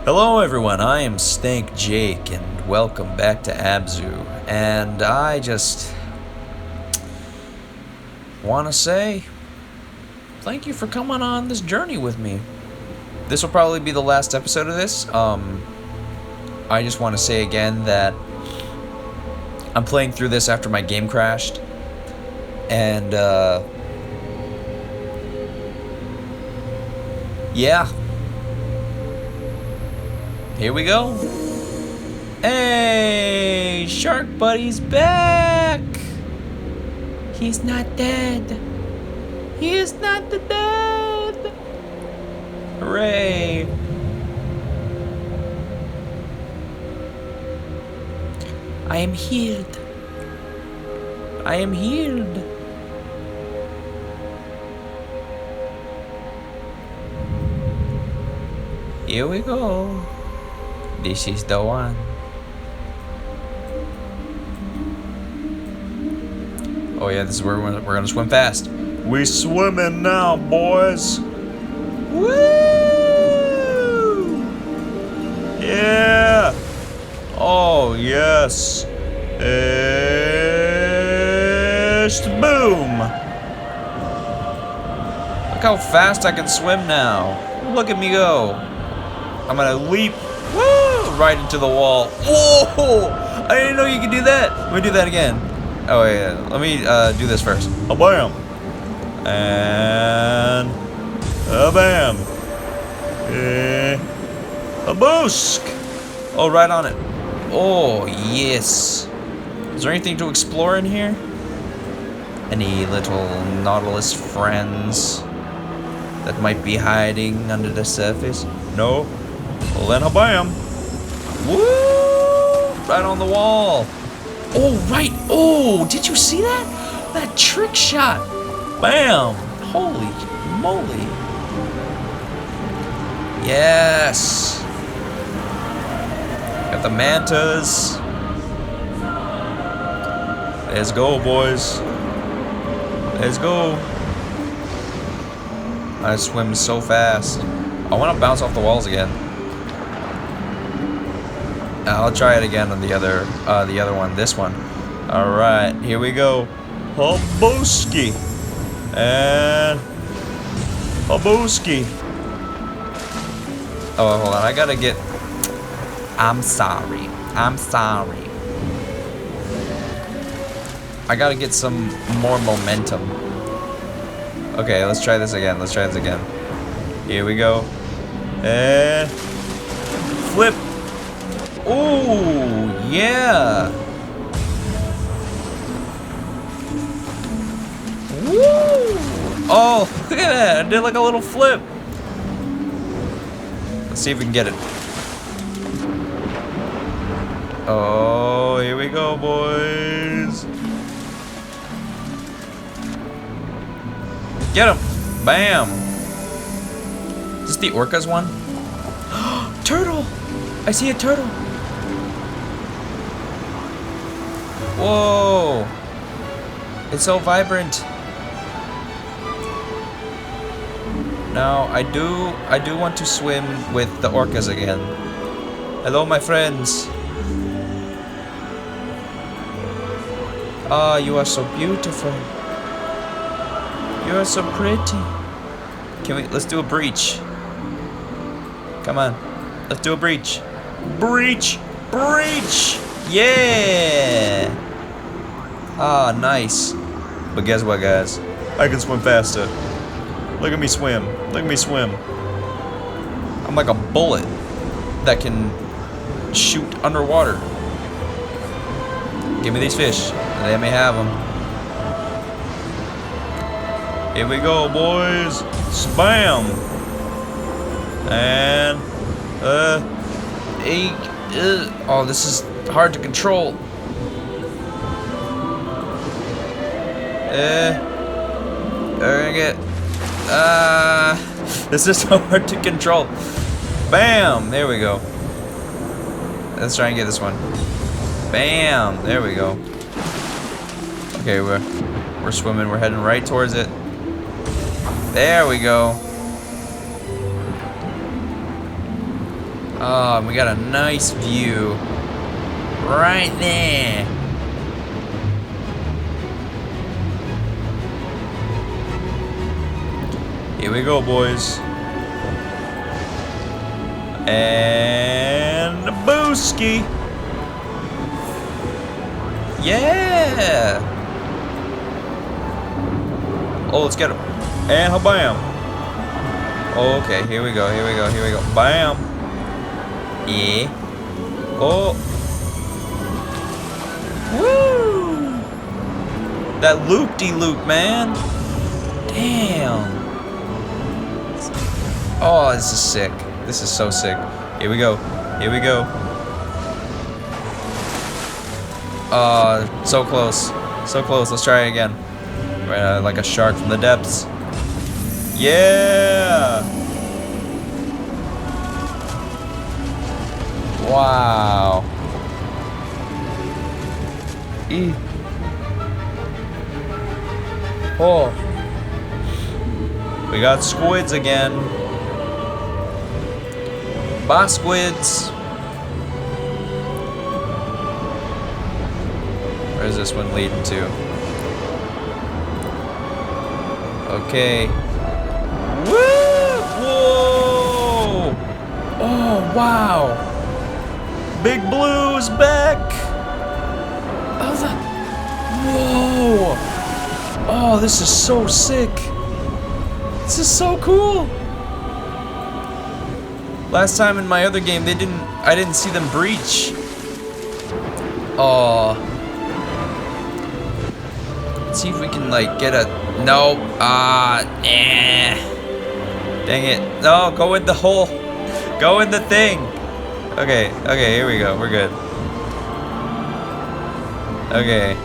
Hello everyone, I am Stank Jake and welcome back to Abzu. And I just want to say thank you for coming on this journey with me. This will probably be the last episode of this. I just want to say again that I'm playing through this after my game crashed. And yeah. Here we go. Hey, Shark Buddy's back. He's not dead. He is not dead. Hooray. I am healed. I am healed. Here we go. This is the one. Oh yeah, this is where we're gonna swim fast. We swimming now, boys. Woo! Yeah. Oh yes. Boom. Look how fast I can swim now. Look at me go. I'm gonna leap. Woo! Right into the wall. Whoa! I didn't know you could do that. Let me do that again. Oh yeah. Let me do this first. A bam. And a bam. A boosk. Oh, right on it. Oh yes. Is there anything to explore in here? Any little Nautilus friends that might be hiding under the surface? No. Well then, bam! Woo! Right on the wall. Oh right! Oh, did you see that? That trick shot! Bam! Holy moly! Yes! Got the mantas. Let's go, boys. Let's go. I swim so fast. I want to bounce off the walls again. I'll try it again on the other one. This one. All right, here we go. Haboski and Haboski. Oh, hold on. I gotta get. I'm sorry. I gotta get some more momentum. Okay, let's try this again. Here we go. And flip. Ooh, yeah. Woo! Oh, look at that. I did like a little flip. Let's see if we can get it. Oh, here we go, boys. Get him. Bam. Is this the orcas one? Turtle. I see a turtle. Whoa! It's so vibrant. Now I do want to swim with the orcas again. Hello, my friends. Ah, you are so beautiful. You are so pretty. Let's do a breach. Come on. Let's do a breach. Breach! Yeah! Ah, nice. But guess what, guys? I can swim faster. Look at me swim. I'm like a bullet that can shoot underwater. Give me these fish. Let me have them. Here we go, boys. Spam! And oh, this is hard to control. This is so hard to control. Bam! There we go. Let's try and get this one. Bam! There we go. Okay, we're swimming. We're heading right towards it. There we go. Oh, and we got a nice view right there. Here we go, boys. And a booski. Yeah. Oh, let's get him. And bam. Okay, here we go. Here we go. Here we go. Bam. Yeah. Oh. Woo. That loop-de-loop, man. Damn. Oh, this is sick. This is so sick. Here we go. Here we go. So close. So close. Let's try it again. Like a shark from the depths. Yeah! Wow. E. Oh. We got squids again. Bye, squids. Where's this one leading to? Okay. Woo! Whoa! Oh, wow! Big Blue's back! Oh, whoa! Oh, this is so sick! This is so cool! Last time in my other game, I didn't see them breach. Oh. Let's see if we can, like, get a... No. Dang it. No, go in the hole. Go in the thing. Okay, here we go. We're good. Okay.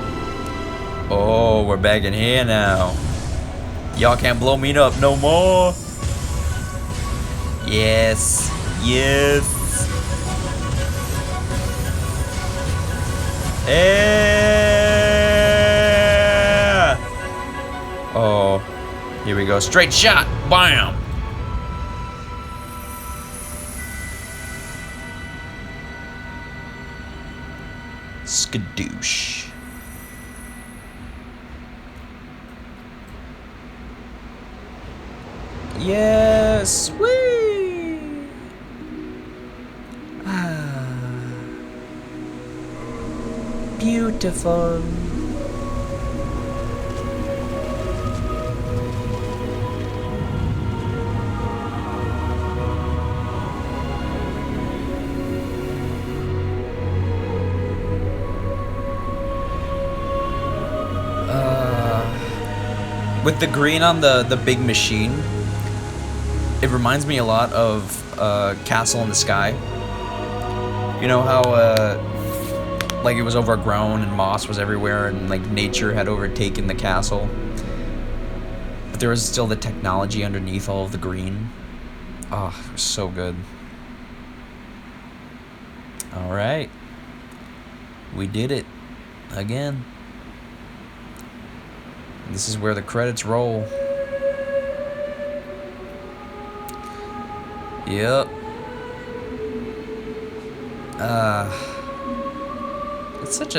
Oh, we're back in here now. Y'all can't blow me up no more. Yes. Yes. Yeah. Oh, here we go. Straight shot. Bam. Skadoosh. Yes. Whee. Beautiful. With the green on the big machine, it reminds me a lot of Castle in the Sky. You know how like it was overgrown and moss was everywhere and like nature had overtaken the castle, but there was still the technology underneath all of the green. Oh, it was so good. All right, we did it again. This is where the credits roll. Yep. It's such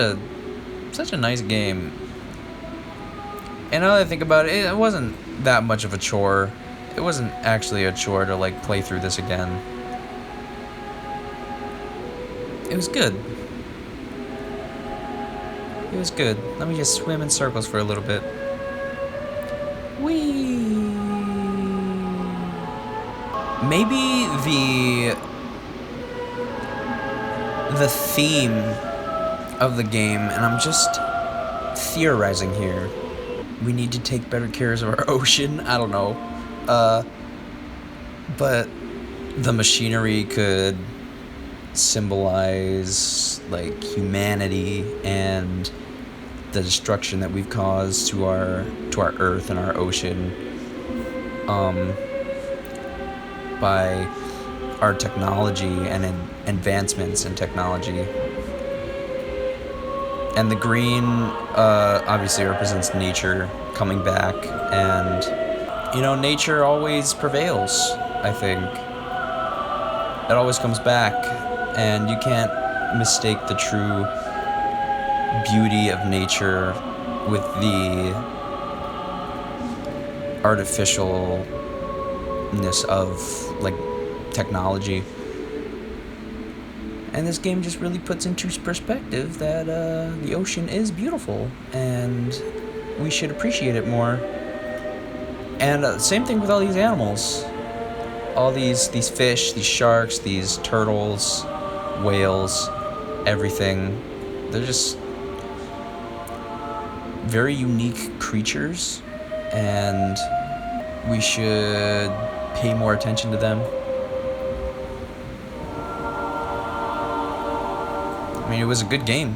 a nice game. And now that I think about it, it wasn't that much of a chore. It wasn't actually a chore to like play through this again. It was good. It was good. Let me just swim in circles for a little bit. Whee! Maybe the theme of the game, and I'm just theorizing here. We need to take better care of our ocean. I don't know. But the machinery could symbolize like humanity and the destruction that we've caused to our earth and our ocean by our technology and advancements in technology. And the green obviously represents nature coming back, and you know, nature always prevails, I think. it always comes back, and you can't mistake the true beauty of nature with the artificialness of like technology. And this game just really puts into perspective that the ocean is beautiful and we should appreciate it more. And same thing with all these animals. All these fish, these sharks, these turtles, whales, everything. They're just very unique creatures, and we should pay more attention to them. I mean, it was a good game.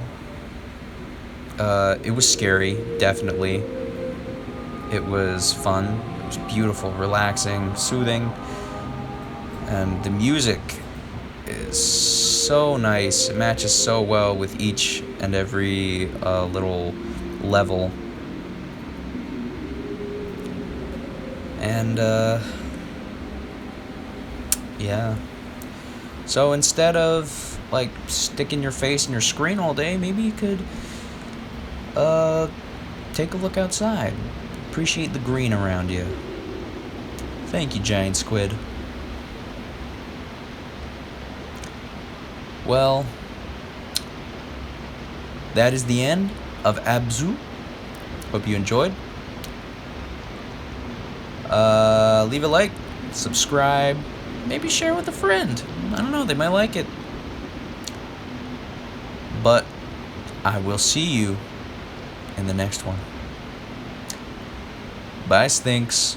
It was scary, definitely. It was fun. It was beautiful, relaxing, soothing. And the music is so nice. It matches so well with each and every little level. And, yeah. So instead of like sticking your face in your screen all day, maybe you could take a look outside. Appreciate the green around you. Thank you, giant squid. Well, that is the end of Abzu. Hope you enjoyed. Leave a like, subscribe, maybe share with a friend. I don't know, they might like it. But I will see you in the next one. Bye, Stinks.